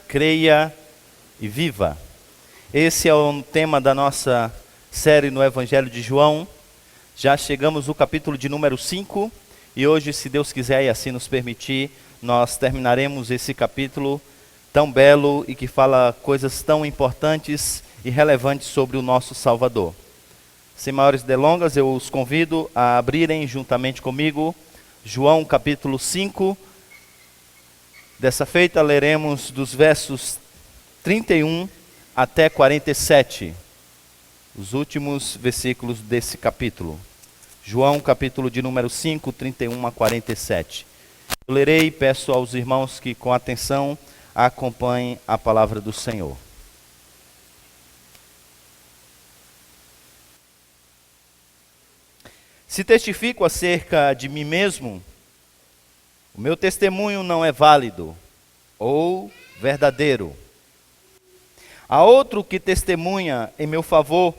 Creia e viva. Esse é o tema da nossa série no Evangelho de João. Já chegamos no capítulo de número 5 e hoje, se Deus quiser e assim nos permitir, nós terminaremos esse capítulo tão belo e que fala coisas tão importantes e relevantes sobre o nosso Salvador. Sem maiores delongas, eu os convido a abrirem juntamente comigo João capítulo 5. Dessa feita, leremos dos versos 31 até 47, os últimos versículos desse capítulo. João, capítulo de número 5, 31 a 47. Eu lerei e peço aos irmãos que, com atenção, acompanhem a palavra do Senhor. Se testifico acerca de mim mesmo, o meu testemunho não é válido ou verdadeiro. Há outro que testemunha em meu favor,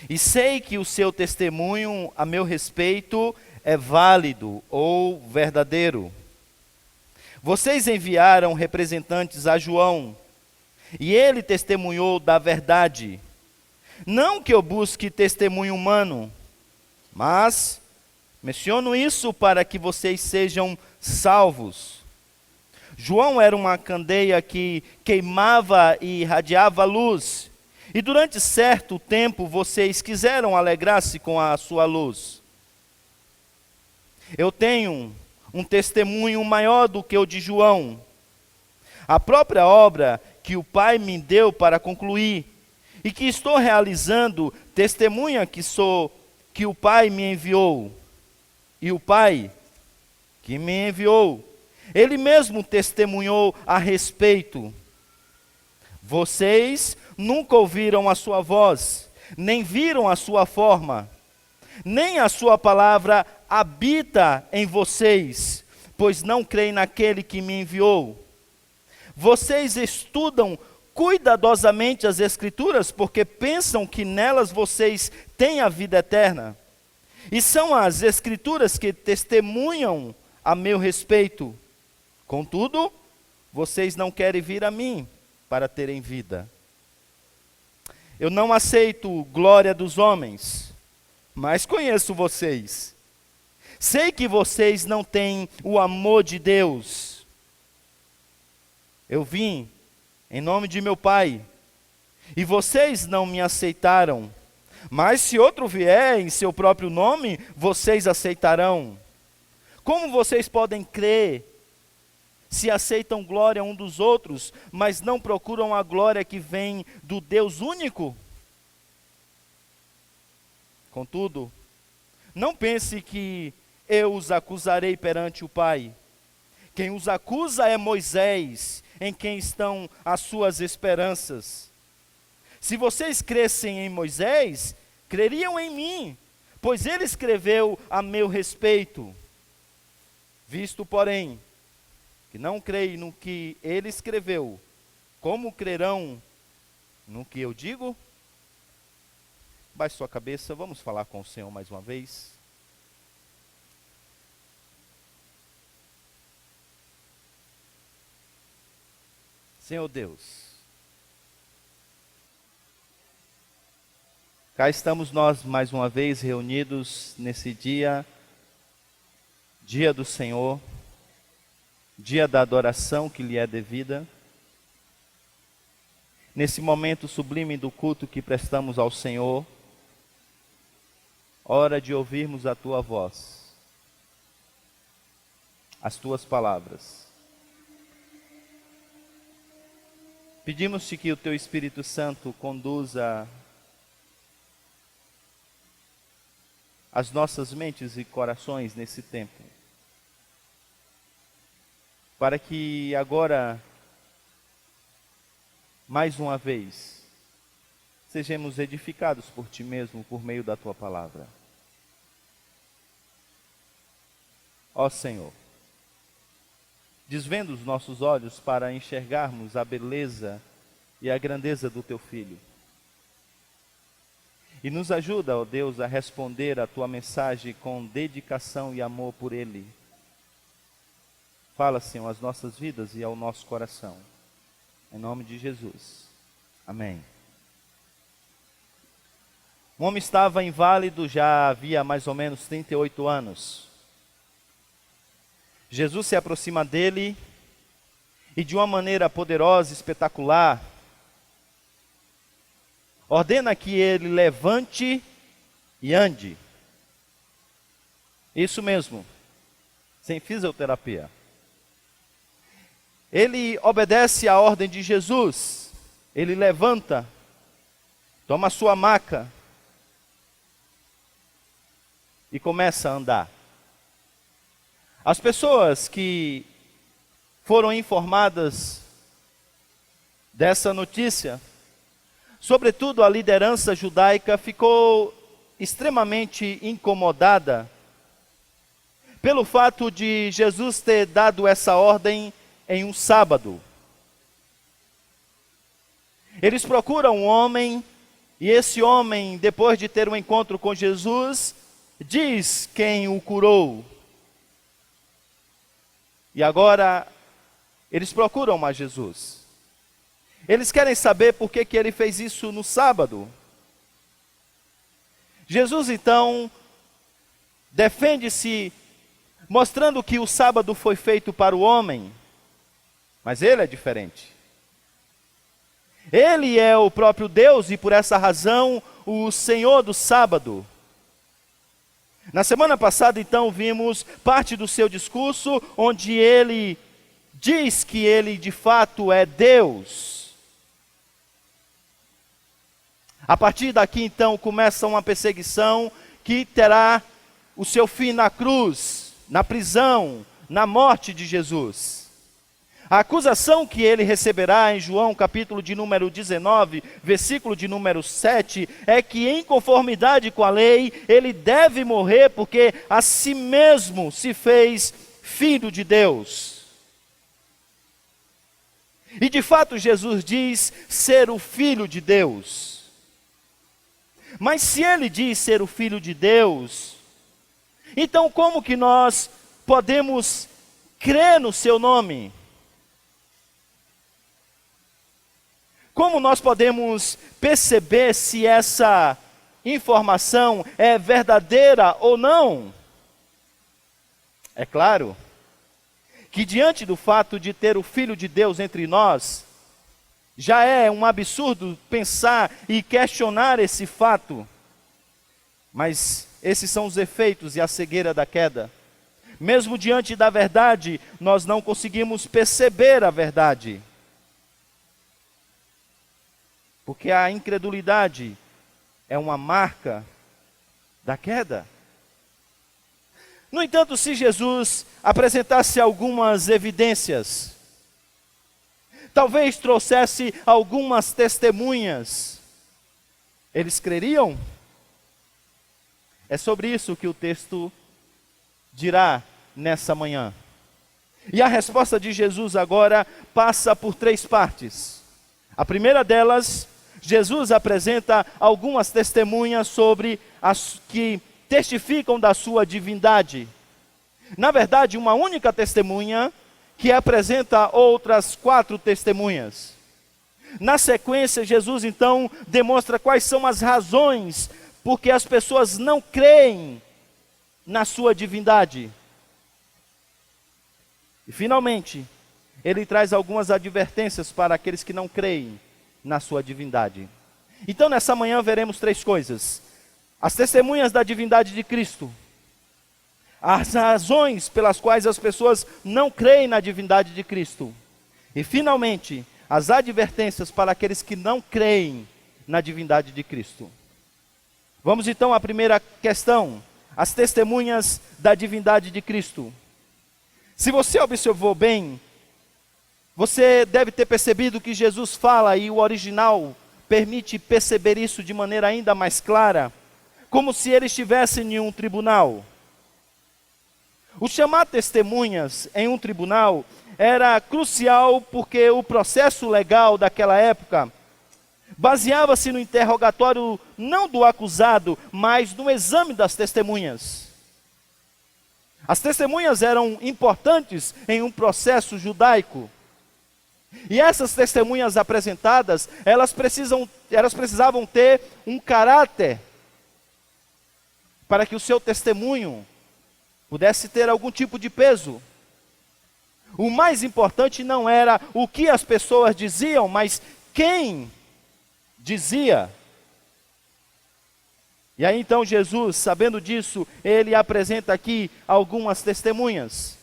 e sei que o seu testemunho a meu respeito é válido ou verdadeiro. Vocês enviaram representantes a João, e ele testemunhou da verdade. Não que eu busque testemunho humano, mas menciono isso para que vocês sejam salvos. João era uma candeia que queimava e irradiava luz. E durante certo tempo vocês quiseram alegrar-se com a sua luz. Eu tenho um testemunho maior do que o de João. A própria obra que o Pai me deu para concluir e que estou realizando testemunha que o Pai me enviou. E o Pai que me enviou, Ele mesmo testemunhou a respeito. Vocês nunca ouviram a sua voz, nem viram a sua forma, nem a sua palavra habita em vocês, pois não creem naquele que me enviou. Vocês estudam cuidadosamente as Escrituras, porque pensam que nelas vocês têm a vida eterna. E são as Escrituras que testemunham a meu respeito. Contudo, vocês não querem vir a mim para terem vida. Eu não aceito glória dos homens, mas conheço vocês. Sei que vocês não têm o amor de Deus. Eu vim em nome de meu Pai, e vocês não me aceitaram. Mas se outro vier em seu próprio nome, vocês aceitarão. Como vocês podem crer se aceitam glória um dos outros, mas não procuram a glória que vem do Deus único? Contudo, não pense que eu os acusarei perante o Pai. Quem os acusa é Moisés, em quem estão as suas esperanças. Se vocês crescem em Moisés, creriam em mim, pois ele escreveu a meu respeito. Visto, porém, que não creem no que ele escreveu, como crerão no que eu digo? Baixe sua cabeça, vamos falar com o Senhor mais uma vez. Senhor Deus, cá estamos nós mais uma vez reunidos nesse dia do Senhor, dia da adoração que lhe é devida, nesse momento sublime do culto que prestamos ao Senhor, hora de ouvirmos a tua voz, as tuas palavras. Pedimos-te que o teu Espírito Santo conduza as nossas mentes e corações nesse tempo, para que agora, mais uma vez, sejamos edificados por ti mesmo, por meio da tua palavra. Ó Senhor, desvenda os nossos olhos para enxergarmos a beleza e a grandeza do teu Filho. E nos ajuda, ó Deus, a responder a tua mensagem com dedicação e amor por Ele. Fala, Senhor, às nossas vidas e ao nosso coração. Em nome de Jesus. Amém. O homem estava inválido já havia mais ou menos 38 anos. Jesus se aproxima dele e de uma maneira poderosa, espetacular, ordena que ele levante e ande. Isso mesmo, sem fisioterapia. Ele obedece à ordem de Jesus. Ele levanta, toma a sua maca e começa a andar. As pessoas que foram informadas dessa notícia, sobretudo a liderança judaica, ficou extremamente incomodada pelo fato de Jesus ter dado essa ordem em um sábado. Eles procuram um homem, e esse homem, depois de ter um encontro com Jesus, diz quem o curou. E agora, eles procuram mais Jesus. Eles querem saber por que ele fez isso no sábado. Jesus, então, defende-se, mostrando que o sábado foi feito para o homem, mas ele é diferente. Ele é o próprio Deus e, por essa razão, o Senhor do sábado. Na semana passada, então, vimos parte do seu discurso, onde ele diz que ele, de fato, é Deus. A partir daqui, então, começa uma perseguição que terá o seu fim na cruz, na prisão, na morte de Jesus. A acusação que ele receberá em João, capítulo de número 19, versículo de número 7, é que em conformidade com a lei, ele deve morrer porque a si mesmo se fez filho de Deus. E de fato Jesus diz ser o filho de Deus. Mas se ele diz ser o filho de Deus, então como que nós podemos crer no seu nome? Como nós podemos perceber se essa informação é verdadeira ou não? É claro que diante do fato de ter o Filho de Deus entre nós, já é um absurdo pensar e questionar esse fato. Mas esses são os efeitos e a cegueira da queda. Mesmo diante da verdade, nós não conseguimos perceber a verdade. Porque a incredulidade é uma marca da queda. No entanto, se Jesus apresentasse algumas evidências, talvez trouxesse algumas testemunhas, eles creriam? É sobre isso que o texto dirá nessa manhã. E a resposta de Jesus agora passa por 3 partes. A primeira delas, Jesus apresenta algumas testemunhas sobre as que testificam da sua divindade. Na verdade, uma única testemunha que apresenta outras 4 testemunhas. Na sequência, Jesus então demonstra quais são as razões porque as pessoas não creem na sua divindade. E finalmente, ele traz algumas advertências para aqueles que não creem na sua divindade. Então, nessa manhã veremos 3 coisas: as testemunhas da divindade de Cristo, as razões pelas quais as pessoas não creem na divindade de Cristo, e finalmente, as advertências para aqueles que não creem na divindade de Cristo. Vamos então à primeira questão: as testemunhas da divindade de Cristo. Se você observou bem, você deve ter percebido que Jesus fala, e o original permite perceber isso de maneira ainda mais clara, como se ele estivesse em um tribunal. O chamar testemunhas em um tribunal era crucial porque o processo legal daquela época baseava-se no interrogatório não do acusado, mas no exame das testemunhas. As testemunhas eram importantes em um processo judaico. E essas testemunhas apresentadas, elas precisavam ter um caráter para que o seu testemunho pudesse ter algum tipo de peso. O mais importante não era o que as pessoas diziam, mas quem dizia. E aí então Jesus, sabendo disso, ele apresenta aqui algumas testemunhas.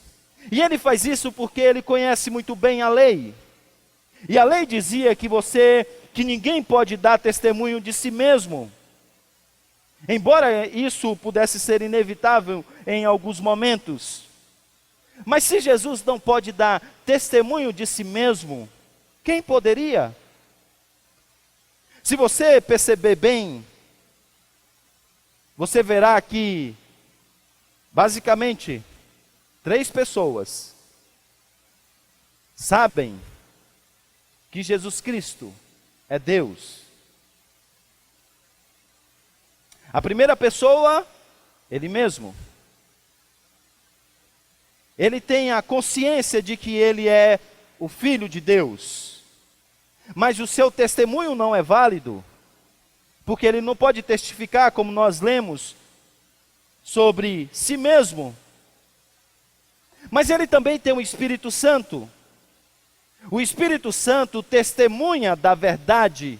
E ele faz isso porque ele conhece muito bem a lei. E a lei dizia que ninguém pode dar testemunho de si mesmo. Embora isso pudesse ser inevitável em alguns momentos. Mas se Jesus não pode dar testemunho de si mesmo, quem poderia? Se você perceber bem, você verá que, basicamente, 3 pessoas sabem que Jesus Cristo é Deus. A primeira pessoa, ele mesmo. Ele tem a consciência de que ele é o Filho de Deus. Mas o seu testemunho não é válido, porque ele não pode testificar, como nós lemos, sobre si mesmo. Mas ele também tem o Espírito Santo. O Espírito Santo testemunha da verdade.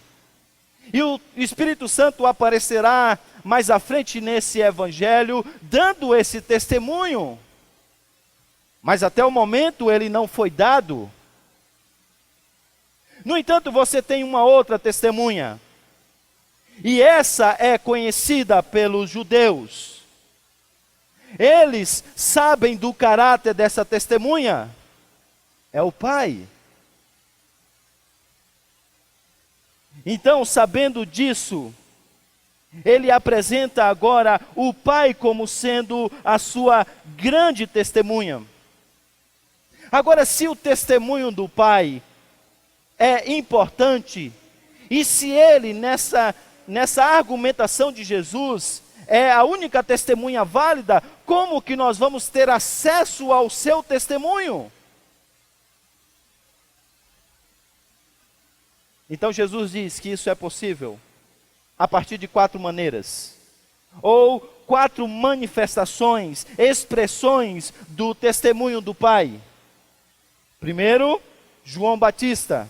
E o Espírito Santo aparecerá mais à frente nesse evangelho, dando esse testemunho. Mas até o momento ele não foi dado. No entanto, você tem uma outra testemunha. E essa é conhecida pelos judeus. Eles sabem do caráter dessa testemunha. É o Pai. Então, sabendo disso, ele apresenta agora o Pai como sendo a sua grande testemunha. Agora, se o testemunho do Pai é importante, e se ele, nessa argumentação de Jesus, é a única testemunha válida, como que nós vamos ter acesso ao seu testemunho? Então Jesus diz que isso é possível a partir de 4 maneiras, ou 4 manifestações, expressões do testemunho do Pai. Primeiro, João Batista.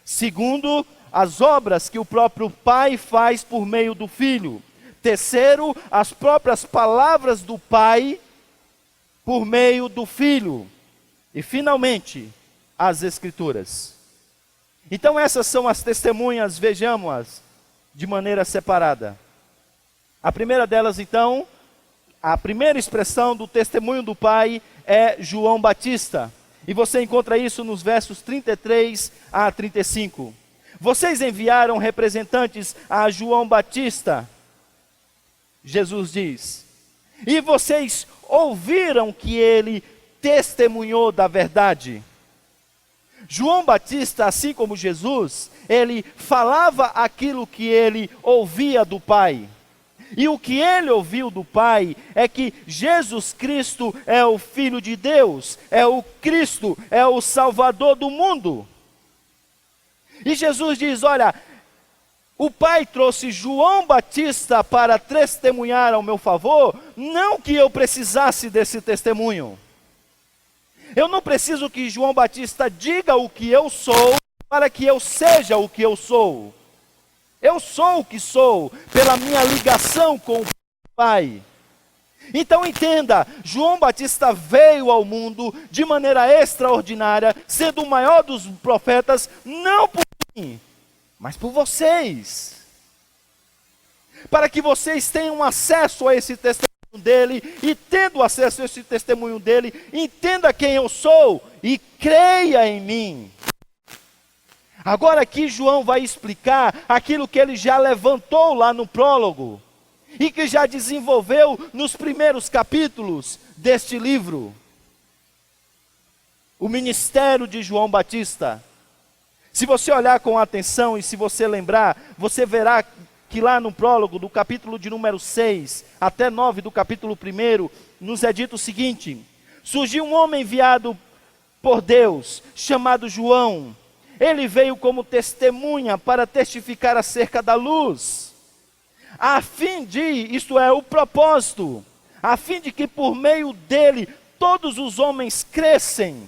Segundo, as obras que o próprio Pai faz por meio do Filho. Terceiro, as próprias palavras do Pai por meio do Filho. E finalmente, as Escrituras. Então essas são as testemunhas, vejamos-as de maneira separada. A primeira delas então, a primeira expressão do testemunho do Pai é João Batista. E você encontra isso nos versos 33 a 35. Vocês enviaram representantes a João Batista, Jesus diz, e vocês ouviram que ele testemunhou da verdade. João Batista, assim como Jesus, ele falava aquilo que ele ouvia do Pai. E o que ele ouviu do Pai é que Jesus Cristo é o Filho de Deus, é o Cristo, é o Salvador do mundo. E Jesus diz, olha, o Pai trouxe João Batista para testemunhar ao meu favor, não que eu precisasse desse testemunho. Eu não preciso que João Batista diga o que eu sou, para que eu seja o que eu sou. Eu sou o que sou, pela minha ligação com o Pai. Então entenda, João Batista veio ao mundo de maneira extraordinária, sendo o maior dos profetas, não por mim, mas por vocês. Para que vocês tenham acesso a esse testemunho dele, e tendo acesso a esse testemunho dele, entenda quem eu sou e creia em mim. Agora aqui João vai explicar aquilo que ele já levantou lá no prólogo, e que já desenvolveu nos primeiros capítulos deste livro. O ministério de João Batista. Se você olhar com atenção e se você lembrar, você verá que lá no prólogo, do capítulo de número 6 até 9 do capítulo 1, nos é dito o seguinte: surgiu um homem enviado por Deus, chamado João. Ele veio como testemunha para testificar acerca da luz, a fim de, isto é, o propósito, a fim de que por meio dele todos os homens crescem.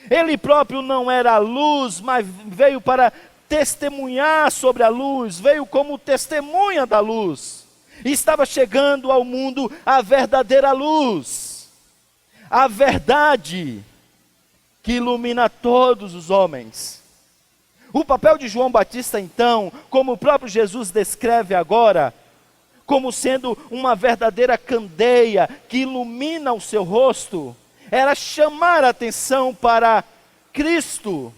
Ele próprio não era a luz, mas veio para testemunhar sobre a luz, veio como testemunha da luz. E estava chegando ao mundo a verdadeira luz, a verdade que ilumina todos os homens. O papel de João Batista, então, como o próprio Jesus descreve agora, como sendo uma verdadeira candeia que ilumina o seu rosto, era chamar a atenção para Cristo.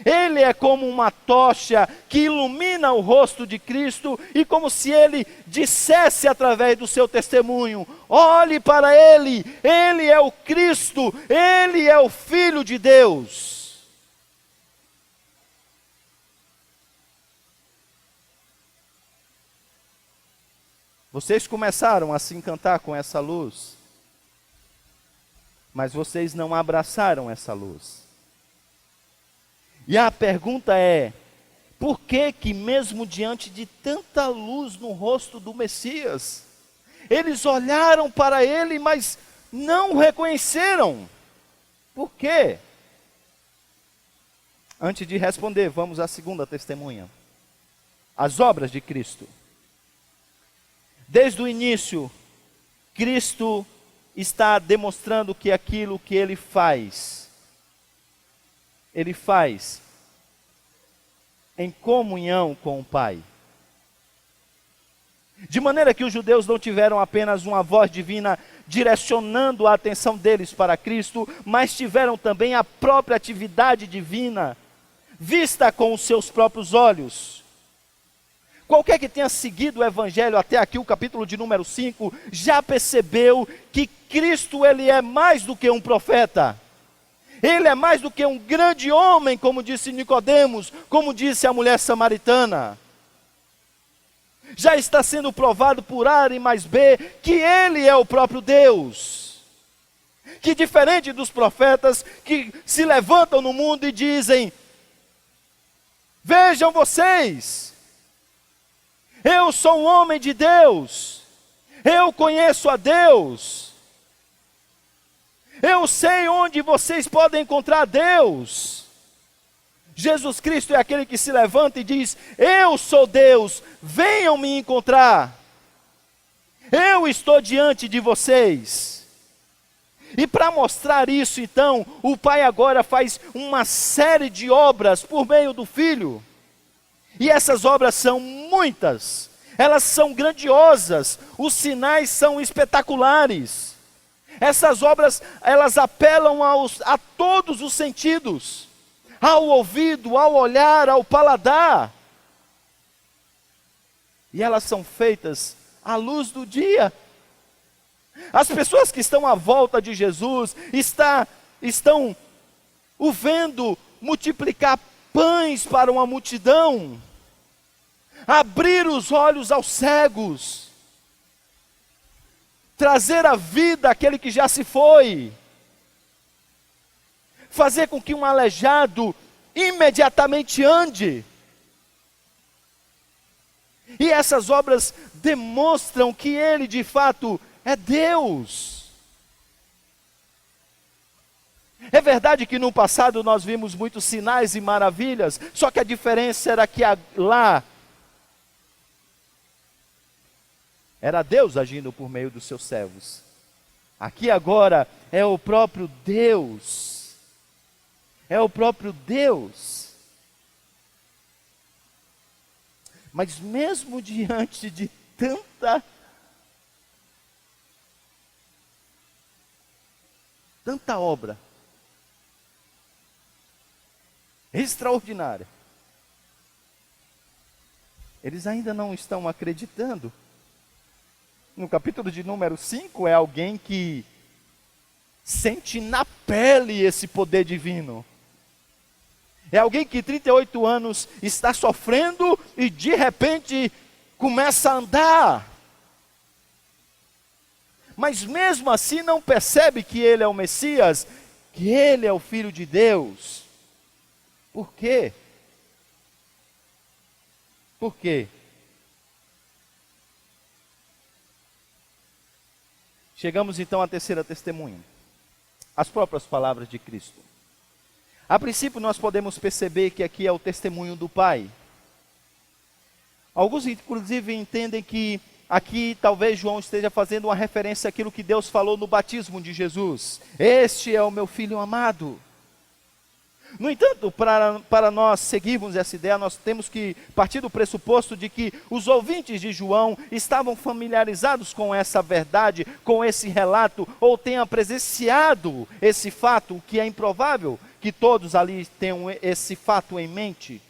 Ele é como uma tocha que ilumina o rosto de Cristo, e como se ele dissesse através do seu testemunho: olhe para ele, ele é o Cristo, ele é o Filho de Deus. Vocês começaram a se encantar com essa luz, mas vocês não abraçaram essa luz. E a pergunta é: por que que mesmo diante de tanta luz no rosto do Messias, eles olharam para ele, mas não o reconheceram? Por quê? Antes de responder, vamos à segunda testemunha: as obras de Cristo. Desde o início, Cristo está demonstrando que aquilo que ele faz em comunhão com o Pai. De maneira que os judeus não tiveram apenas uma voz divina direcionando a atenção deles para Cristo, mas tiveram também a própria atividade divina, vista com os seus próprios olhos. Qualquer que tenha seguido o Evangelho até aqui, o capítulo de número 5, já percebeu que Cristo, ele é mais do que um profeta. Ele é mais do que um grande homem, como disse Nicodemos, como disse a mulher samaritana. Já está sendo provado por A e mais B que ele é o próprio Deus. Que diferente dos profetas que se levantam no mundo e dizem: vejam vocês, eu sou um homem de Deus, eu conheço a Deus, eu sei onde vocês podem encontrar Deus. Jesus Cristo é aquele que se levanta e diz: eu sou Deus, venham me encontrar, eu estou diante de vocês. E para mostrar isso, então, o Pai agora faz uma série de obras por meio do Filho. E essas obras são muitas, elas são grandiosas, os sinais são espetaculares. Essas obras, elas apelam a todos os sentidos, ao ouvido, ao olhar, ao paladar. E elas são feitas à luz do dia. As pessoas que estão à volta de Jesus estão o vendo multiplicar pães para uma multidão, abrir os olhos aos cegos, trazer à vida aquele que já se foi, fazer com que um aleijado imediatamente ande. E essas obras demonstram que ele de fato é Deus. É verdade que no passado nós vimos muitos sinais e maravilhas, só que a diferença era que lá era Deus agindo por meio dos seus servos. Aqui agora é o próprio Deus. É o próprio Deus. Mas mesmo diante de tanta obra extraordinária, eles ainda não estão acreditando. No capítulo de número 5 é alguém que sente na pele esse poder divino. É alguém que 38 anos está sofrendo e de repente começa a andar. mas mesmo assim não percebe que ele é o Messias, que ele é o Filho de Deus. Por quê? Por quê? Chegamos então à terceira testemunha, as próprias palavras de Cristo. A princípio nós podemos perceber que aqui é o testemunho do Pai. Alguns inclusive entendem que aqui talvez João esteja fazendo uma referência àquilo que Deus falou no batismo de Jesus. Este é o meu Filho amado. No entanto, para nós seguirmos essa ideia, nós temos que partir do pressuposto de que os ouvintes de João estavam familiarizados com essa verdade, com esse relato, ou tenham presenciado esse fato, o que é improvável que todos ali tenham esse fato em mente.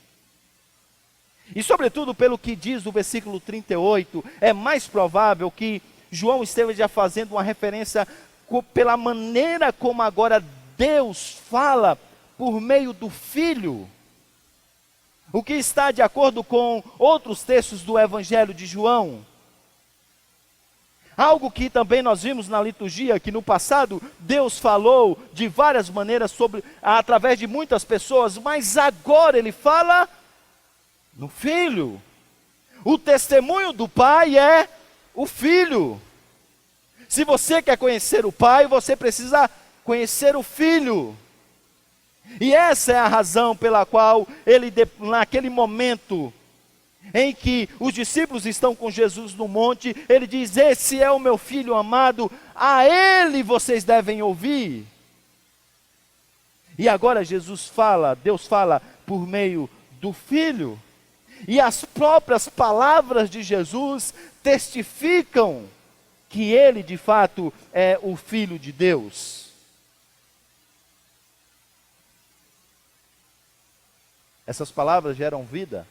E sobretudo, pelo que diz o versículo 38, é mais provável que João esteja fazendo uma referência pela maneira como agora Deus fala por meio do Filho, o que está de acordo com outros textos do Evangelho de João. Algo que também nós vimos na liturgia, que no passado Deus falou de várias maneiras através de muitas pessoas, mas agora Ele fala no Filho. O testemunho do Pai é o Filho. Se você quer conhecer o Pai, você precisa conhecer o Filho. E essa é a razão pela qual ele, naquele momento em que os discípulos estão com Jesus no monte, ele diz: esse é o meu Filho amado, a ele vocês devem ouvir. E agora Deus fala por meio do Filho, e as próprias palavras de Jesus testificam que ele de fato é o Filho de Deus. Essas palavras geram vida,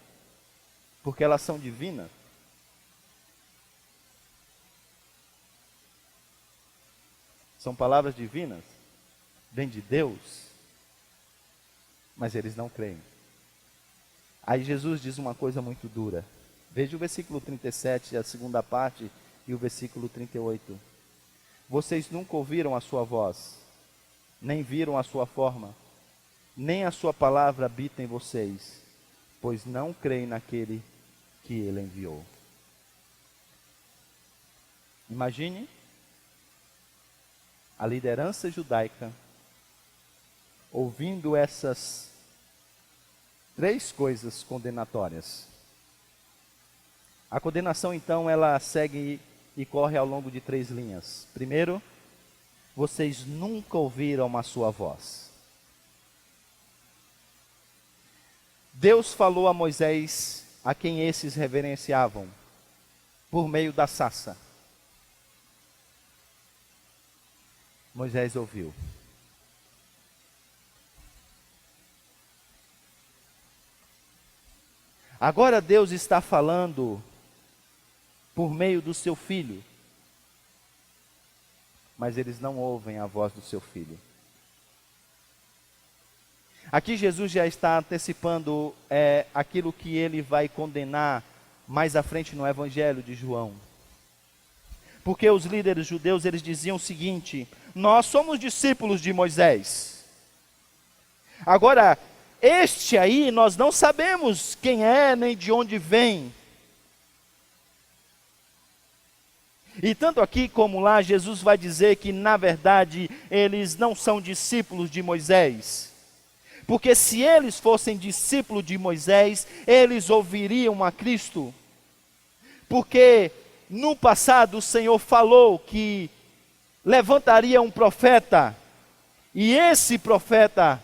porque elas são divinas. São palavras divinas, vêm de Deus, mas eles não creem. Aí Jesus diz uma coisa muito dura. Veja o versículo 37, a segunda parte, e o versículo 38. Vocês nunca ouviram a sua voz, nem viram a sua forma, nem a sua palavra habita em vocês, pois não creem naquele que ele enviou. Imagine a liderança judaica ouvindo essas três coisas condenatórias. A condenação, então, ela segue e corre ao longo de três linhas. Primeiro, vocês nunca ouviram a sua voz. Deus falou a Moisés, a quem esses reverenciavam, por meio da sarça. Moisés ouviu. Agora Deus está falando por meio do seu Filho, mas eles não ouvem a voz do seu Filho. Aqui Jesus já está antecipando aquilo que ele vai condenar mais à frente no Evangelho de João. Porque os líderes judeus, eles diziam o seguinte: nós somos discípulos de Moisés. Agora, este aí, nós não sabemos quem é, nem de onde vem. E tanto aqui como lá, Jesus vai dizer que, na verdade, eles não são discípulos de Moisés. Porque se eles fossem discípulos de Moisés, eles ouviriam a Cristo. Porque no passado o Senhor falou que levantaria um profeta, e esse profeta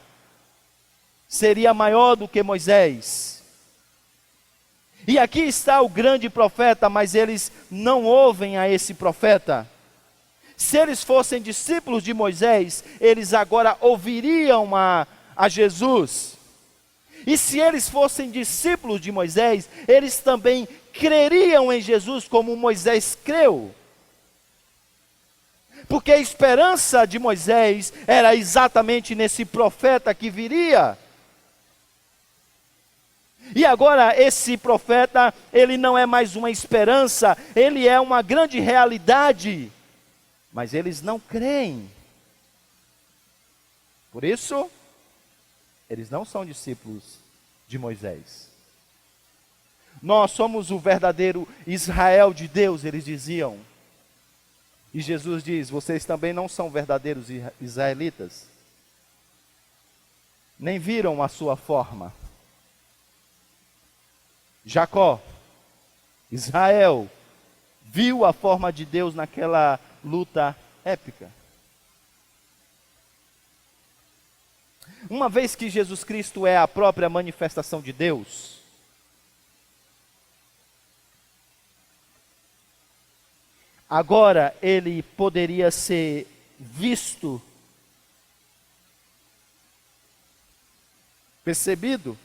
seria maior do que Moisés. E aqui está o grande profeta, mas eles não ouvem a esse profeta. Se eles fossem discípulos de Moisés, eles agora ouviriam a Jesus. E se eles fossem discípulos de Moisés, eles também creriam em Jesus como Moisés creu. Porque a esperança de Moisés era exatamente nesse profeta que viria. E agora esse profeta, ele não é mais uma esperança, ele é uma grande realidade. mas eles não creem. Por isso, eles não são discípulos de Moisés. Nós somos o verdadeiro Israel de Deus, eles diziam. E Jesus diz: vocês também não são verdadeiros israelitas. Nem viram a sua forma. Jacó, Israel, viu a forma de Deus naquela luta épica. Uma vez que Jesus Cristo é a própria manifestação de Deus, agora ele poderia ser visto, percebido,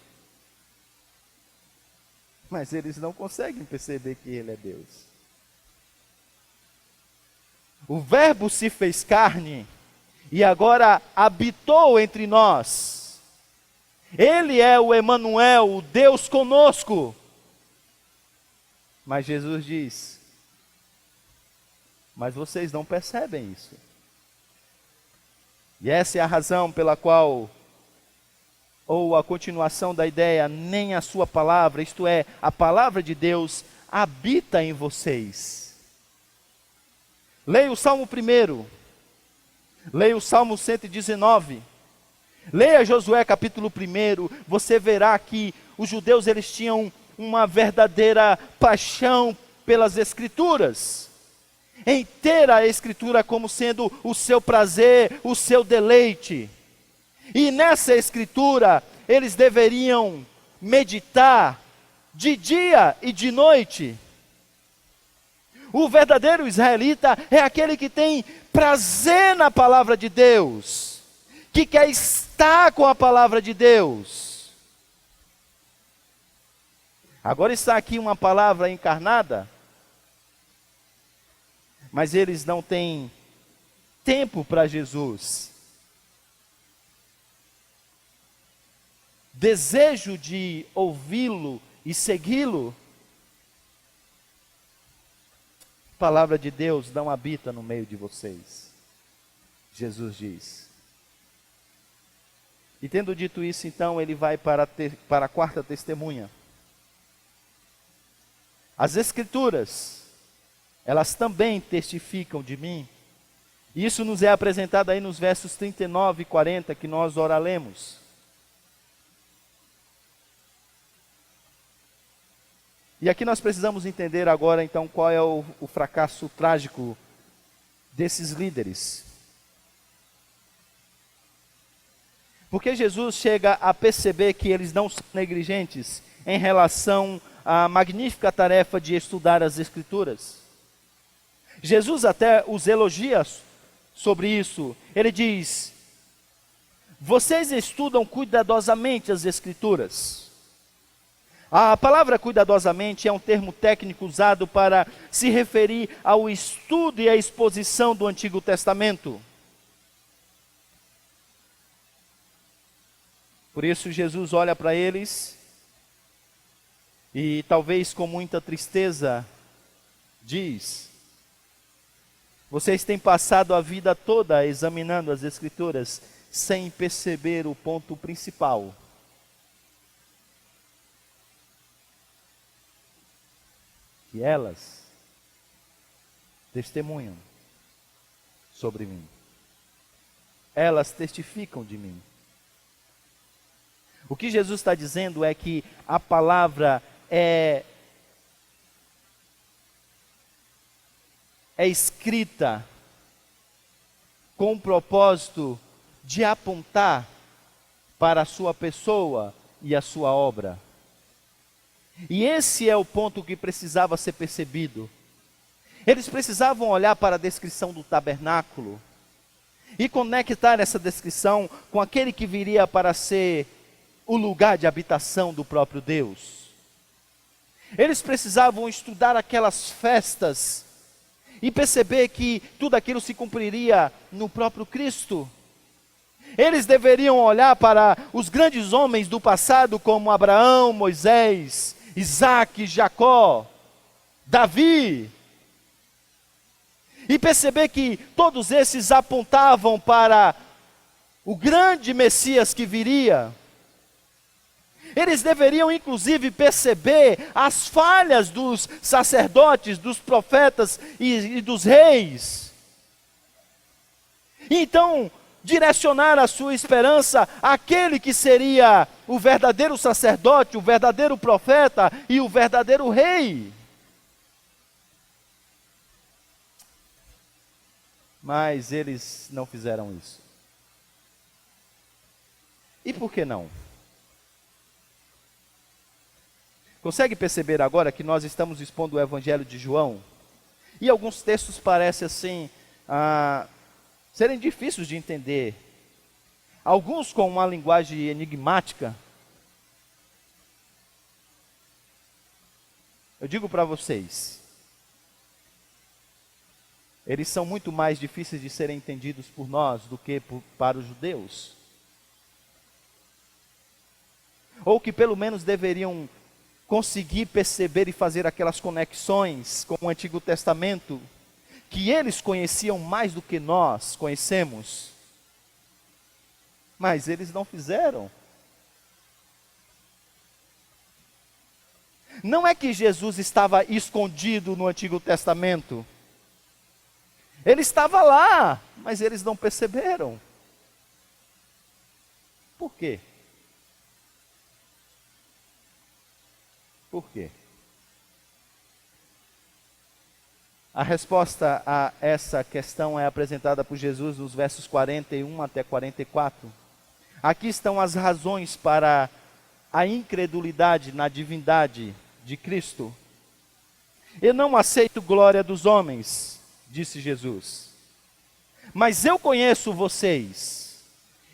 mas eles não conseguem perceber que ele é Deus. O Verbo se fez carne e agora habitou entre nós. Ele é o Emanuel, o Deus conosco. Mas Jesus diz: mas vocês não percebem isso. E essa é a razão pela qual, ou a continuação da ideia, nem a sua palavra, isto é, a palavra de Deus, habita em vocês. Leia o Salmo 1, leia o Salmo 119, leia Josué capítulo 1, você verá que os judeus eles tinham uma verdadeira paixão pelas Escrituras, em ter a Escritura como sendo o seu prazer, o seu deleite. E nessa Escritura, eles deveriam meditar de dia e de noite. O verdadeiro israelita é aquele que tem prazer na palavra de Deus, que quer estar com a palavra de Deus. Agora está aqui uma palavra encarnada, mas eles não têm tempo para Jesus. Desejo de ouvi-lo e segui-lo. A palavra de Deus não habita no meio de vocês, Jesus diz. E tendo dito isso, então, ele vai para a quarta testemunha. As Escrituras, elas também testificam de mim. Isso nos é apresentado aí nos versos 39 e 40, que nós ora lemos. E aqui nós precisamos entender agora, então, qual é o fracasso trágico desses líderes. Porque Jesus chega a perceber que eles não são negligentes em relação à magnífica tarefa de estudar as Escrituras. Jesus até os elogia sobre isso. Ele diz: vocês estudam cuidadosamente as Escrituras. A palavra cuidadosamente é um termo técnico usado para se referir ao estudo e à exposição do Antigo Testamento. Por isso Jesus olha para eles e talvez com muita tristeza diz: vocês têm passado a vida toda examinando as Escrituras sem perceber o ponto principal. Que elas testemunham sobre mim. Elas testificam de mim. O que Jesus está dizendo é que a palavra é escrita com o propósito de apontar para a sua pessoa e a sua obra. E esse é o ponto que precisava ser percebido. Eles precisavam olhar para a descrição do tabernáculo e conectar essa descrição com aquele que viria para ser o lugar de habitação do próprio Deus. Eles precisavam estudar aquelas festas e perceber que tudo aquilo se cumpriria no próprio Cristo. Eles deveriam olhar para os grandes homens do passado como Abraão, Moisés, Isaac, Jacó, Davi, e perceber que todos esses apontavam para o grande Messias que viria. Eles deveriam inclusive perceber as falhas dos sacerdotes, dos profetas e dos reis. Então, direcionar a sua esperança àquele que seria o verdadeiro sacerdote, o verdadeiro profeta e o verdadeiro rei. Mas eles não fizeram isso. E por que não? Consegue perceber agora que nós estamos expondo o Evangelho de João? E alguns textos parecem assim, serem difíceis de entender. Alguns com uma linguagem enigmática. Eu digo para vocês, eles são muito mais difíceis de serem entendidos por nós do que para os judeus. Ou que pelo menos deveriam conseguir perceber e fazer aquelas conexões com o Antigo Testamento, que eles conheciam mais do que nós conhecemos. Mas eles não fizeram. Não é que Jesus estava escondido no Antigo Testamento. Ele estava lá, mas eles não perceberam. Por quê? Por quê? A resposta a essa questão é apresentada por Jesus nos versos 41 até 44. Aqui estão as razões para a incredulidade na divindade de Cristo. Eu não aceito glória dos homens, disse Jesus, mas eu conheço vocês.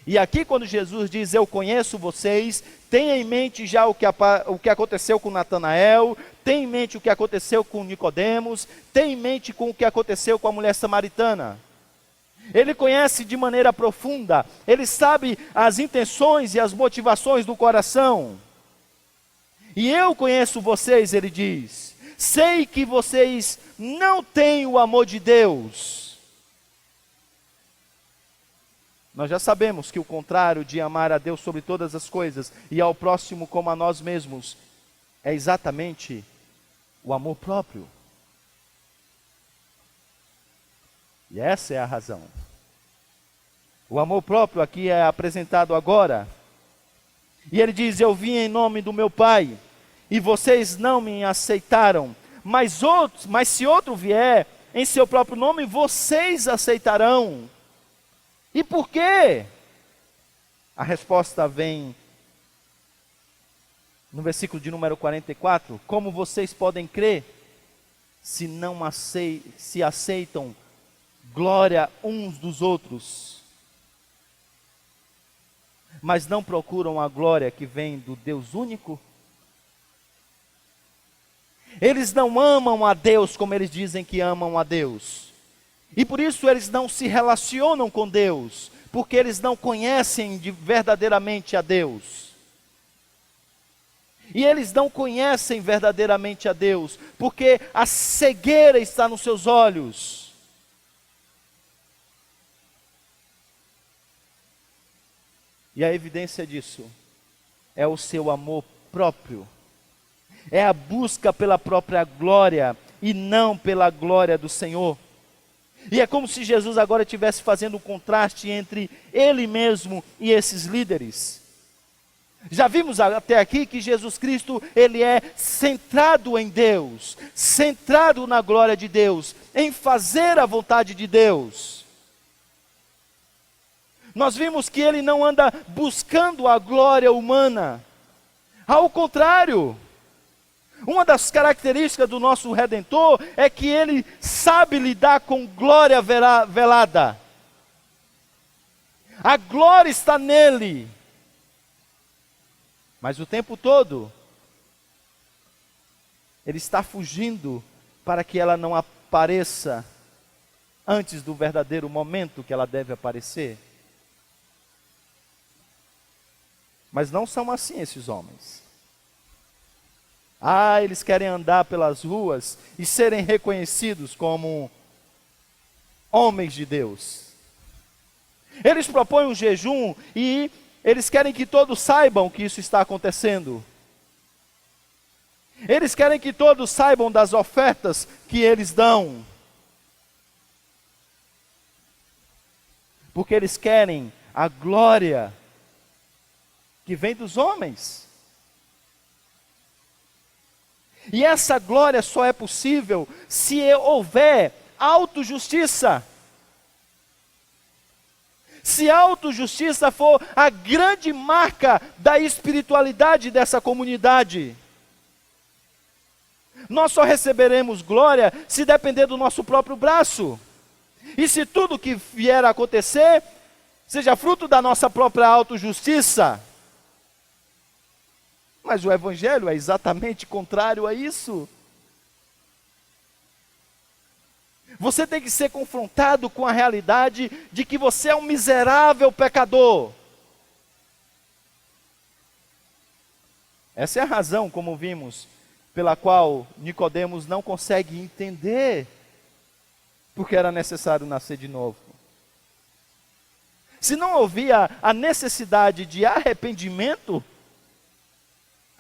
E aqui quando Jesus diz eu conheço vocês, tenha em mente já o que aconteceu com Natanael, tenha em mente o que aconteceu com Nicodemos, tenha em mente com o que aconteceu com a mulher samaritana. Ele conhece de maneira profunda, ele sabe as intenções e as motivações do coração. E eu conheço vocês, ele diz, sei que vocês não têm o amor de Deus. Nós já sabemos que o contrário de amar a Deus sobre todas as coisas e ao próximo como a nós mesmos é exatamente o amor próprio. E essa é a razão. O amor próprio aqui é apresentado agora. E ele diz, eu vim em nome do meu Pai, e vocês não me aceitaram. Mas se outro vier em seu próprio nome, vocês aceitarão. E por quê? A resposta vem no versículo de número 44. Como vocês podem crer se não se aceitam glória uns dos outros, mas não procuram a glória que vem do Deus único? Eles não amam a Deus como eles dizem que amam a Deus. E por isso eles não se relacionam com Deus, porque eles não conhecem verdadeiramente a Deus. E eles não conhecem verdadeiramente a Deus, porque a cegueira está nos seus olhos. E a evidência disso é o seu amor próprio. É a busca pela própria glória e não pela glória do Senhor. E é como se Jesus agora estivesse fazendo um contraste entre Ele mesmo e esses líderes. Já vimos até aqui que Jesus Cristo, Ele é centrado em Deus, centrado na glória de Deus, em fazer a vontade de Deus. Nós vimos que Ele não anda buscando a glória humana. Ao contrário, uma das características do nosso Redentor é que Ele sabe lidar com glória velada. A glória está nele. Mas o tempo todo, Ele está fugindo para que ela não apareça antes do verdadeiro momento que ela deve aparecer. Mas não são assim esses homens. Eles querem andar pelas ruas e serem reconhecidos como homens de Deus. Eles propõem um jejum e eles querem que todos saibam que isso está acontecendo. Eles querem que todos saibam das ofertas que eles dão. Porque eles querem a glória que vem dos homens. E essa glória só é possível se houver autojustiça. Se a autojustiça for a grande marca da espiritualidade dessa comunidade. Nós só receberemos glória se depender do nosso próprio braço. E se tudo que vier a acontecer seja fruto da nossa própria autojustiça. Mas o Evangelho é exatamente contrário a isso. Você tem que ser confrontado com a realidade de que você é um miserável pecador. Essa é a razão, como vimos, pela qual Nicodemos não consegue entender porque era necessário nascer de novo. Se não havia a necessidade de arrependimento,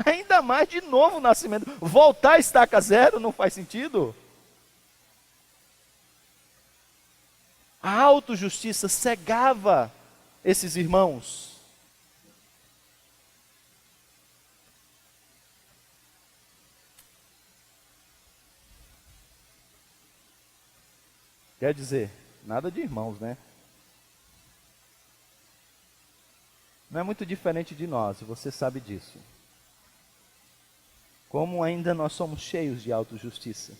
ainda mais de novo nascimento. Voltar a estaca zero não faz sentido. A autojustiça cegava esses irmãos. Quer dizer, nada de irmãos, né? Não é muito diferente de nós, e você sabe disso. Como ainda nós somos cheios de autojustiça.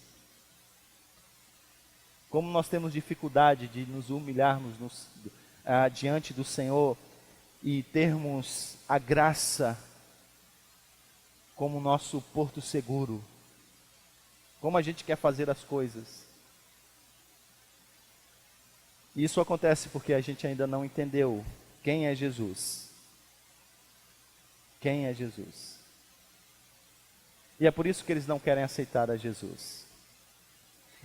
Como nós temos dificuldade de nos humilharmos diante do Senhor e termos a graça como nosso porto seguro. Como a gente quer fazer as coisas. E isso acontece porque a gente ainda não entendeu quem é Jesus. Quem é Jesus? E é por isso que eles não querem aceitar a Jesus.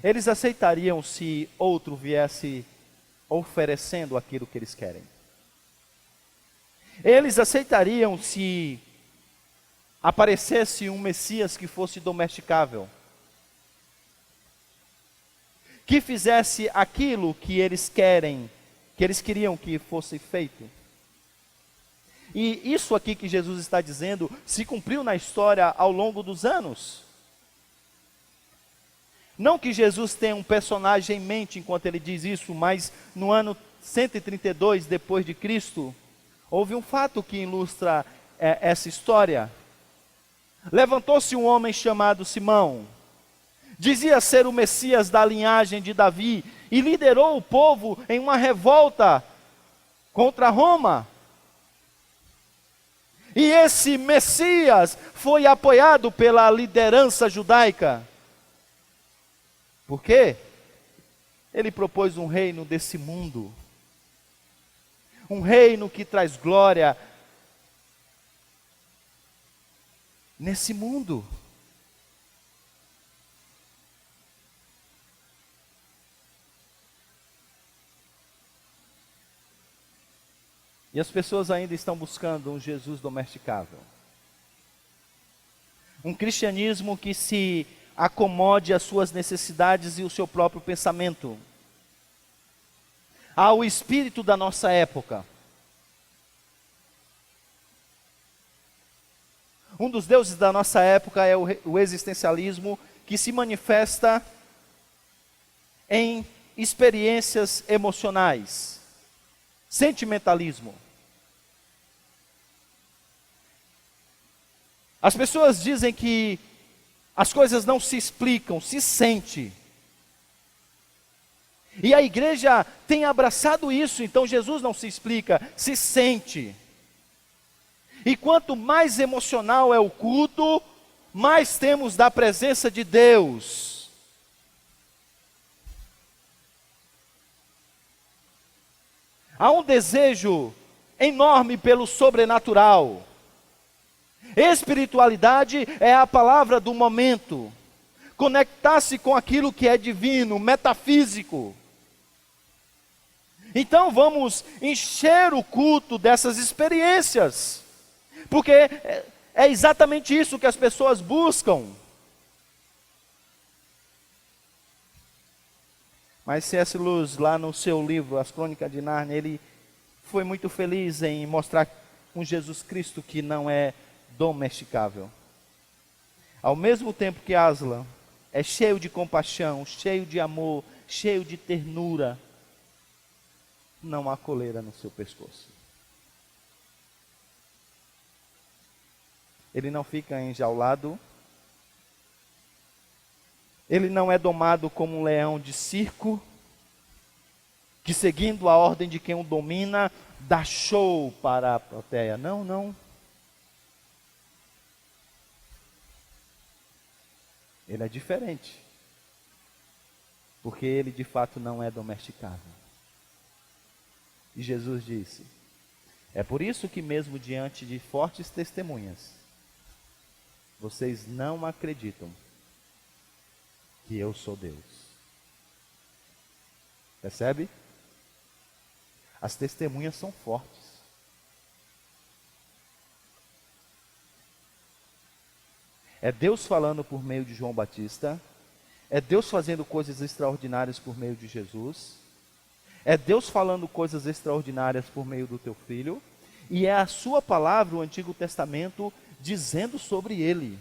Eles aceitariam se outro viesse oferecendo aquilo que eles querem. Eles aceitariam se aparecesse um Messias que fosse domesticável, que fizesse aquilo que eles queriam que fosse feito. E isso aqui que Jesus está dizendo se cumpriu na história ao longo dos anos. Não que Jesus tenha um personagem em mente enquanto ele diz isso, mas no ano 132 depois de Cristo, houve um fato que ilustra essa história. Levantou-se um homem chamado Simão, dizia ser o Messias da linhagem de Davi, e liderou o povo em uma revolta contra Roma. E esse Messias foi apoiado pela liderança judaica. Por quê? Ele propôs um reino desse mundo. Um reino que traz glória nesse mundo. E as pessoas ainda estão buscando um Jesus domesticável. Um cristianismo que se acomode às suas necessidades e o seu próprio pensamento. Ao espírito da nossa época. Um dos deuses da nossa época é o existencialismo, que se manifesta em experiências emocionais. Sentimentalismo. As pessoas dizem que as coisas não se explicam, se sente. E a igreja tem abraçado isso, então Jesus não se explica, se sente. E quanto mais emocional é o culto, mais temos da presença de Deus. Há um desejo enorme pelo sobrenatural. Espiritualidade é a palavra do momento. Conectar-se com aquilo que é divino, metafísico. Então vamos encher o culto dessas experiências, porque é exatamente isso que as pessoas buscam. Mas C.S. Lewis, lá no seu livro, As Crônicas de Nárnia, ele foi muito feliz em mostrar um Jesus Cristo que não é domesticável. Ao mesmo tempo que Aslan é cheio de compaixão, cheio de amor, cheio de ternura, não há coleira no seu pescoço. Ele não fica enjaulado. Ele não é domado como um leão de circo, que seguindo a ordem de quem o domina, dá show para a plateia. Não, não. Ele é diferente. Porque ele de fato não é domesticável. E Jesus disse: é por isso que mesmo diante de fortes testemunhas, vocês não acreditam que eu sou Deus. Percebe? As testemunhas são fortes. É Deus falando por meio de João Batista. É Deus fazendo coisas extraordinárias por meio de Jesus. É Deus falando coisas extraordinárias por meio do teu filho. E é a sua palavra, o Antigo Testamento, dizendo sobre ele.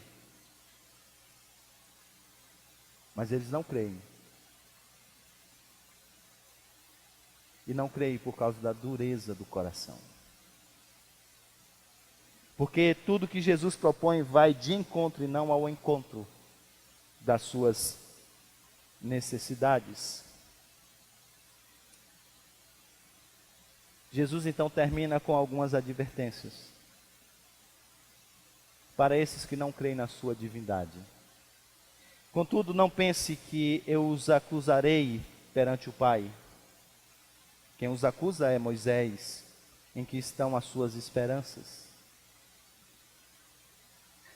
Mas eles não creem. E não creem por causa da dureza do coração. Porque tudo que Jesus propõe vai de encontro e não ao encontro das suas necessidades. Jesus então termina com algumas advertências para esses que não creem na sua divindade. Contudo, não pense que eu os acusarei perante o Pai. Quem os acusa é Moisés, em que estão as suas esperanças.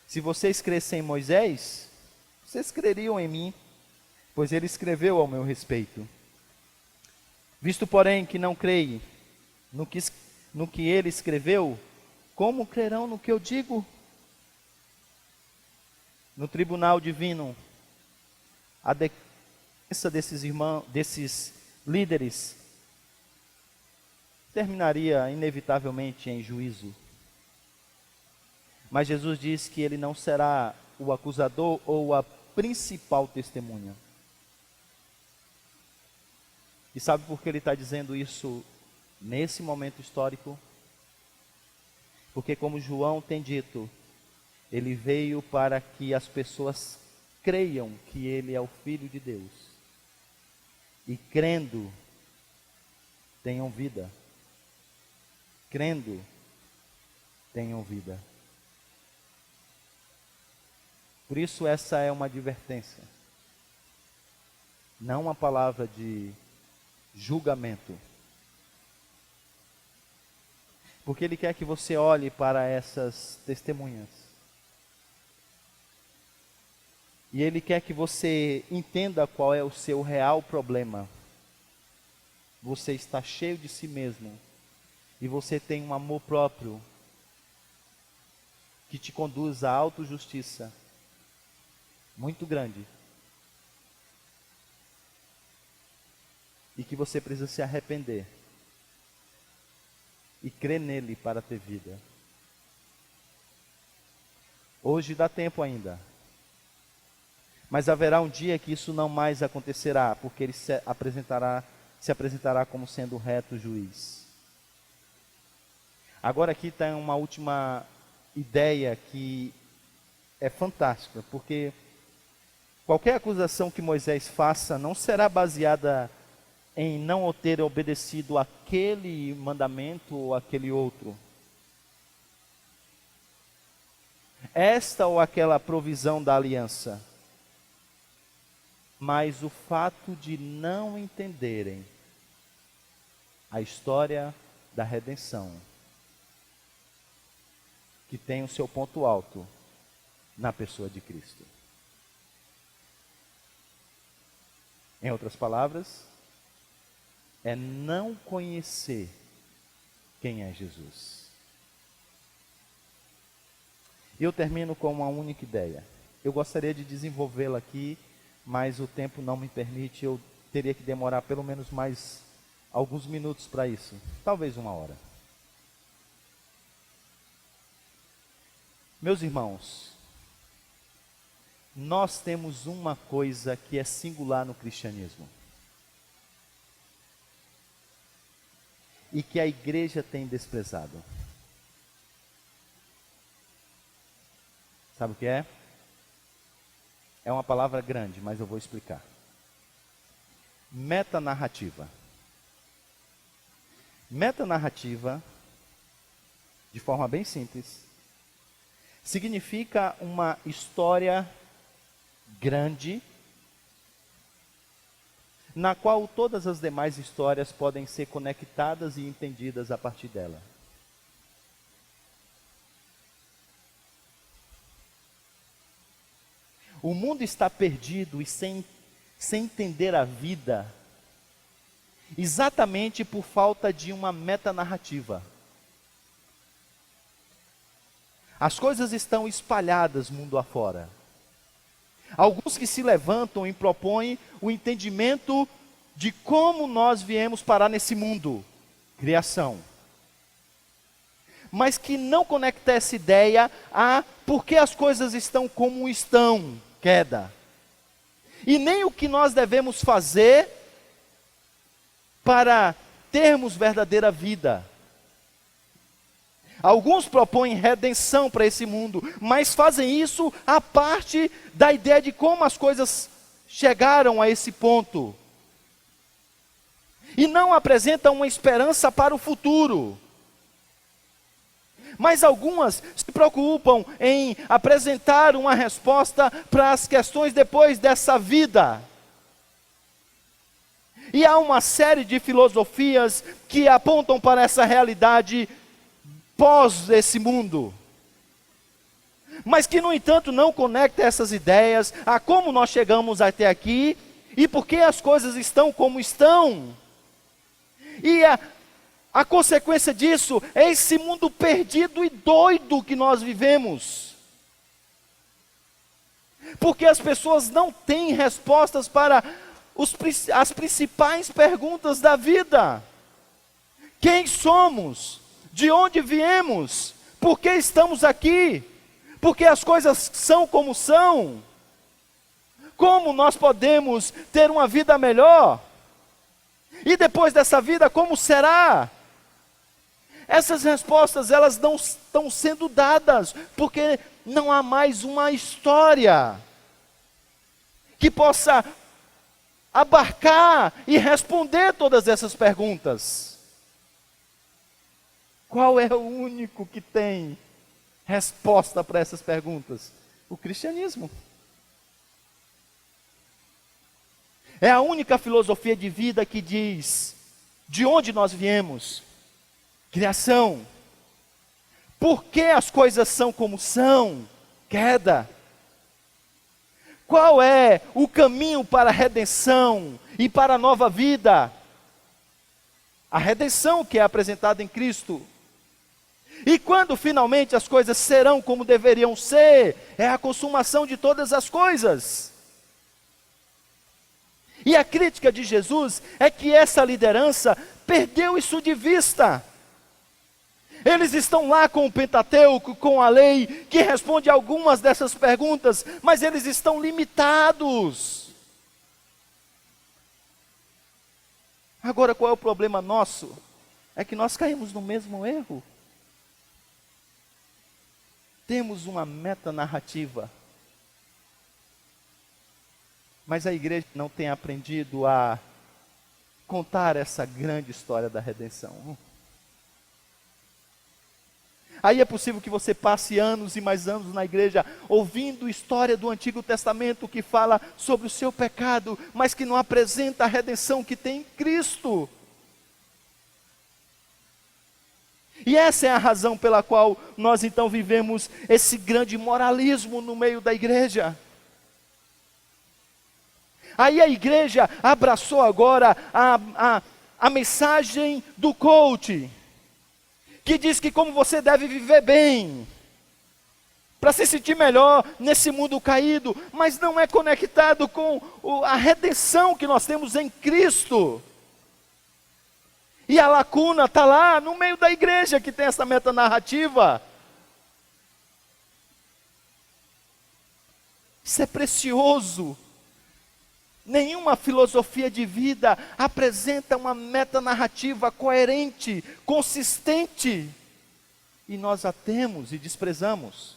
Se vocês crescem em Moisés, vocês creriam em mim, pois ele escreveu ao meu respeito. Visto, porém, que não creem no que ele escreveu, como crerão no que eu digo? No tribunal divino, a defesa desses líderes terminaria inevitavelmente em juízo. Mas Jesus diz que ele não será o acusador ou a principal testemunha. E sabe por que ele está dizendo isso nesse momento histórico? Porque, como João tem dito, ele veio para que as pessoas creiam que ele é o Filho de Deus. E crendo, tenham vida. Crendo, tenham vida. Por isso essa é uma advertência. Não uma palavra de julgamento. Porque ele quer que você olhe para essas testemunhas. E ele quer que você entenda qual é o seu real problema. Você está cheio de si mesmo. E você tem um amor próprio que te conduz à autojustiça muito grande. E que você precisa se arrepender. E crer nele para ter vida. Hoje dá tempo ainda. Mas haverá um dia que isso não mais acontecerá, porque ele se apresentará como sendo o reto juiz. Agora aqui está uma última ideia que é fantástica, porque qualquer acusação que Moisés faça não será baseada em não ter obedecido aquele mandamento ou aquele outro. Esta ou aquela provisão da aliança. Mas o fato de não entenderem a história da redenção, que tem o seu ponto alto na pessoa de Cristo. Em outras palavras, é não conhecer quem é Jesus. E eu termino com uma única ideia. Eu gostaria de desenvolvê-la aqui, mas o tempo não me permite. Eu teria que demorar pelo menos mais alguns minutos para isso. Talvez 1 hora. Meus irmãos, nós temos uma coisa que é singular no cristianismo. E que a igreja tem desprezado. Sabe o que é? É uma palavra grande, mas eu vou explicar. Metanarrativa. Metanarrativa, de forma bem simples, significa uma história grande, na qual todas as demais histórias podem ser conectadas e entendidas a partir dela. O mundo está perdido e sem entender a vida, exatamente por falta de uma metanarrativa. As coisas estão espalhadas mundo afora. Alguns que se levantam e propõem o entendimento de como nós viemos parar nesse mundo, criação. Mas que não conecta essa ideia a por que as coisas estão como estão, queda. E nem o que nós devemos fazer para termos verdadeira vida. Alguns propõem redenção para esse mundo, mas fazem isso a parte da ideia de como as coisas chegaram a esse ponto. E não apresentam uma esperança para o futuro. Mas algumas se preocupam em apresentar uma resposta para as questões depois dessa vida. E há uma série de filosofias que apontam para essa realidade pós esse mundo, mas que no entanto não conecta essas ideias a como nós chegamos até aqui e por que as coisas estão como estão. E a consequência disso é esse mundo perdido e doido que nós vivemos, porque as pessoas não têm respostas para as principais perguntas da vida: quem somos? De onde viemos? Por que estamos aqui? Por que as coisas são como são? Como nós podemos ter uma vida melhor? E depois dessa vida, como será? Essas respostas, elas não estão sendo dadas, porque não há mais uma história que possa abarcar e responder todas essas perguntas. Qual é o único que tem resposta para essas perguntas? O cristianismo. É a única filosofia de vida que diz de onde nós viemos, criação. Por que as coisas são como são, queda. Qual é o caminho para a redenção e para a nova vida? A redenção que é apresentada em Cristo. E quando finalmente as coisas serão como deveriam ser, é a consumação de todas as coisas. E a crítica de Jesus é que essa liderança perdeu isso de vista. Eles estão lá com o Pentateuco, com a lei, que responde a algumas dessas perguntas, mas eles estão limitados. Agora, qual é o problema nosso? É que nós caímos no mesmo erro. Temos uma metanarrativa, mas a igreja não tem aprendido a contar essa grande história da redenção. Aí é possível que você passe anos e mais anos na igreja, ouvindo história do Antigo Testamento que fala sobre o seu pecado, mas que não apresenta a redenção que tem em Cristo. E essa é a razão pela qual nós então vivemos esse grande moralismo no meio da igreja. Aí a igreja abraçou agora a mensagem do coach, que diz que como você deve viver bem, para se sentir melhor nesse mundo caído, mas não é conectado com a redenção que nós temos em Cristo. E a lacuna está lá no meio da igreja que tem essa metanarrativa. Isso é precioso. Nenhuma filosofia de vida apresenta uma metanarrativa coerente, consistente. E nós a temos e desprezamos.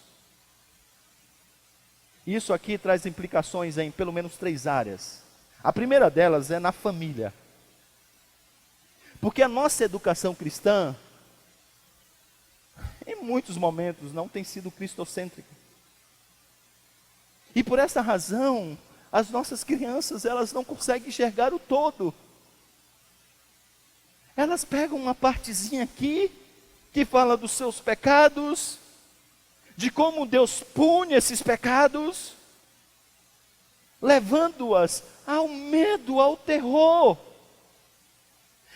Isso aqui traz implicações em pelo menos 3 áreas. A primeira delas é na família. Porque a nossa educação cristã, em muitos momentos, não tem sido cristocêntrica. E por essa razão, as nossas crianças, elas não conseguem enxergar o todo. Elas pegam uma partezinha aqui, que fala dos seus pecados, de como Deus pune esses pecados, levando-as ao medo, ao terror.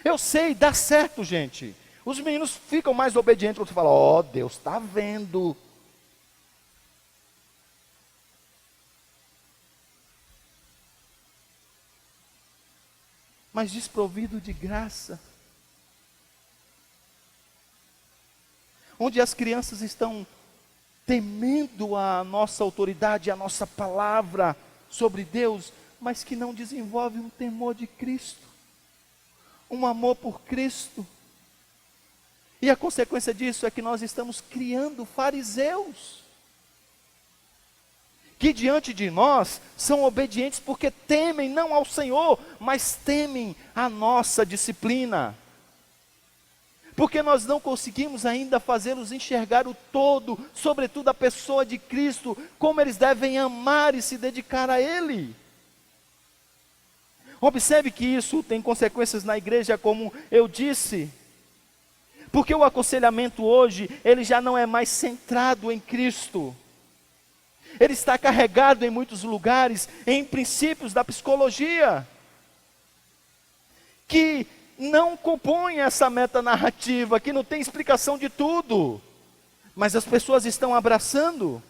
Eu sei, dá certo, gente. Os meninos ficam mais obedientes quando você fala, ó, Deus está vendo. Mas desprovido de graça. Onde as crianças estão temendo a nossa autoridade, a nossa palavra sobre Deus, mas que não desenvolve um temor de Cristo, um amor por Cristo. E a consequência disso é que nós estamos criando fariseus, que diante de nós são obedientes porque temem não ao Senhor, mas temem a nossa disciplina. Porque nós não conseguimos ainda fazê-los enxergar o todo, sobretudo a pessoa de Cristo, como eles devem amar e se dedicar a Ele. Observe que isso tem consequências na igreja, como eu disse. Porque o aconselhamento hoje, ele já não é mais centrado em Cristo. Ele está carregado em muitos lugares, em princípios da psicologia, que não compõe essa metanarrativa, que não tem explicação de tudo, mas as pessoas estão abraçando.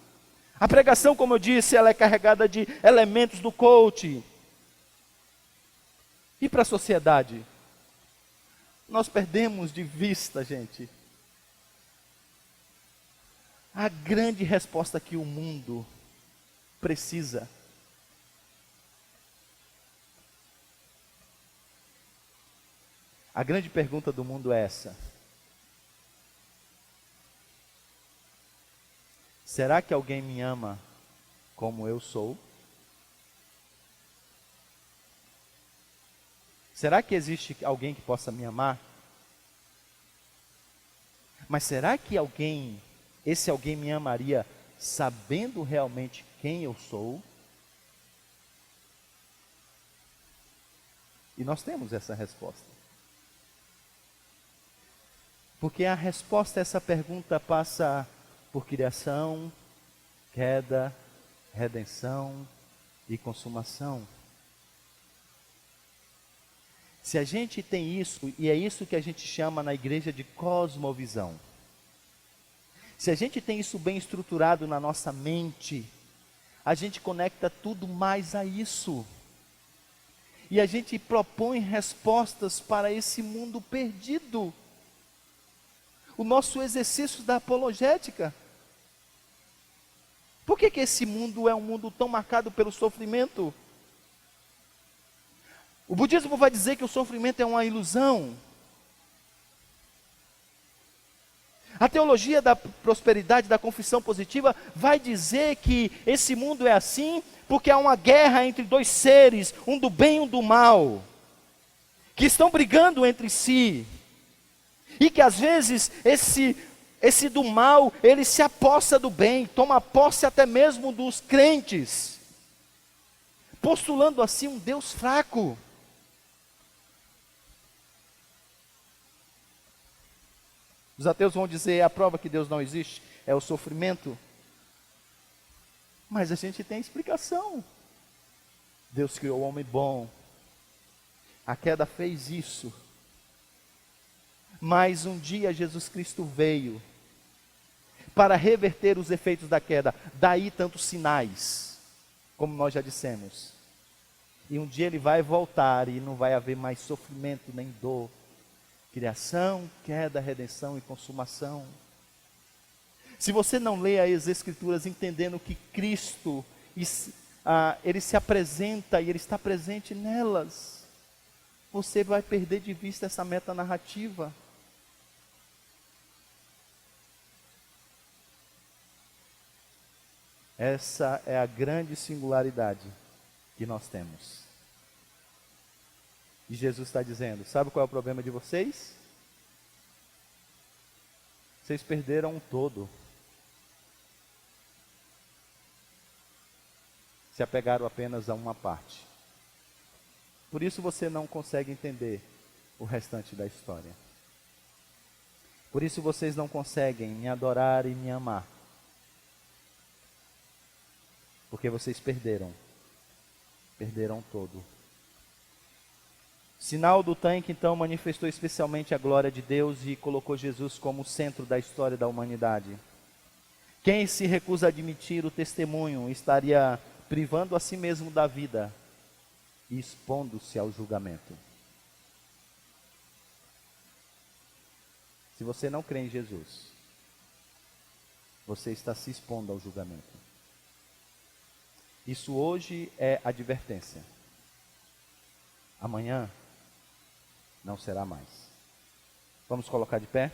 A pregação, como eu disse, ela é carregada de elementos do coaching. E para a sociedade? Nós perdemos de vista, gente, a grande resposta que o mundo precisa. A grande pergunta do mundo é essa: será que alguém me ama como eu sou? Será que existe alguém que possa me amar? Mas será que esse alguém me amaria sabendo realmente quem eu sou? E nós temos essa resposta. Porque a resposta a essa pergunta passa por criação, queda, redenção e consumação. Se a gente tem isso, e é isso que a gente chama na igreja de cosmovisão. Se a gente tem isso bem estruturado na nossa mente, a gente conecta tudo mais a isso. E a gente propõe respostas para esse mundo perdido. O nosso exercício da apologética. Por que esse mundo é um mundo tão marcado pelo sofrimento? O budismo vai dizer que o sofrimento é uma ilusão. A teologia da prosperidade, da confissão positiva, vai dizer que esse mundo é assim porque há uma guerra entre dois seres, um do bem e um do mal, que estão brigando entre si. E que às vezes esse do mal, ele se apossa do bem, toma posse até mesmo dos crentes, postulando assim um Deus fraco. Os ateus vão dizer, a prova que Deus não existe é o sofrimento. Mas a gente tem explicação. Deus criou o homem bom. A queda fez isso. Mas um dia Jesus Cristo veio para reverter os efeitos da queda. Daí tantos sinais, como nós já dissemos. E um dia ele vai voltar e não vai haver mais sofrimento nem dor. Criação, queda, redenção e consumação. Se você não lê as Escrituras entendendo que Cristo, ele se apresenta e ele está presente nelas, você vai perder de vista essa metanarrativa. Essa é a grande singularidade que nós temos. E Jesus está dizendo, sabe qual é o problema de vocês? Vocês perderam um todo. Se apegaram apenas a uma parte. Por isso você não consegue entender o restante da história. Por isso vocês não conseguem me adorar e me amar. Porque vocês perderam todo. Sinal do tanque, então, manifestou especialmente a glória de Deus e colocou Jesus como centro da história da humanidade. Quem se recusa a admitir o testemunho estaria privando a si mesmo da vida e expondo-se ao julgamento. Se você não crê em Jesus, você está se expondo ao julgamento. Isso hoje é advertência. Amanhã não será mais. Vamos colocar de pé?